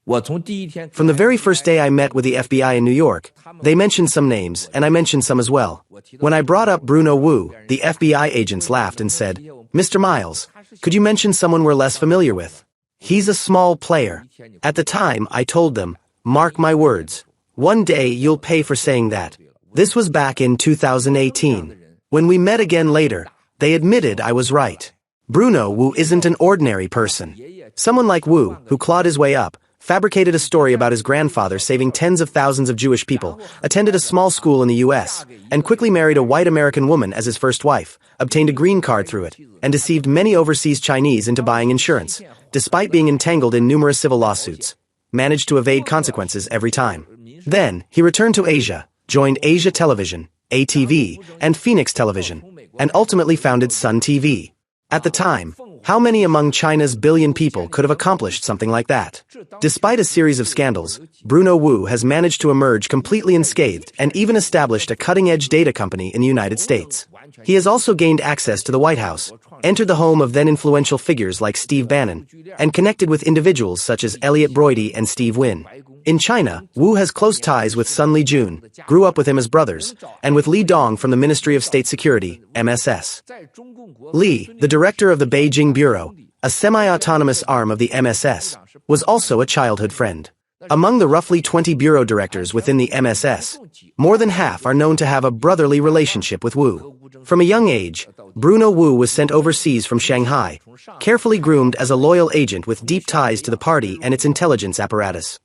From the very first day I met with the FBI in New York, they mentioned some names, and I mentioned some as well. When I brought up Bruno Wu, the FBI agents laughed and said, "Mr. Miles, could you mention someone we're less familiar with? He's a small player." At the time, I told them, "Mark my words. One day you'll pay for saying that." This was back in 2018. When we met again later, they admitted I was right. Bruno Wu isn't an ordinary person. Someone like Wu, who clawed his way up, fabricated a story about his grandfather saving tens of thousands of Jewish people, attended a small school in the US, and quickly married a white American woman as his first wife, obtained a green card through it, and deceived many overseas Chinese into buying insurance, despite being entangled in numerous civil lawsuits, managed to evade consequences every time. Then, he returned to Asia, joined Asia Television, ATV, and Phoenix Television, and ultimately founded Sun TV. At the time, how many among China's billion people could have accomplished something like that? Despite a series of scandals, Bruno Wu has managed to emerge completely unscathed and even established a cutting-edge data company in the United States. He has also gained access to the White House, entered the home of then-influential figures like Steve Bannon, and connected with individuals such as Elliot Broidy and Steve Wynn. In China, Wu has close ties with Sun Lijun, grew up with him as brothers, and with Li Dong from the Ministry of State Security, MSS. Li, the director of the Beijing Bureau, a semi-autonomous arm of the MSS, was also a childhood friend. Among the roughly 20 bureau directors within the MSS, more than half are known to have a brotherly relationship with Wu. From a young age, Bruno Wu was sent overseas from Shanghai, carefully groomed as a loyal agent with deep ties to the party and its intelligence apparatus.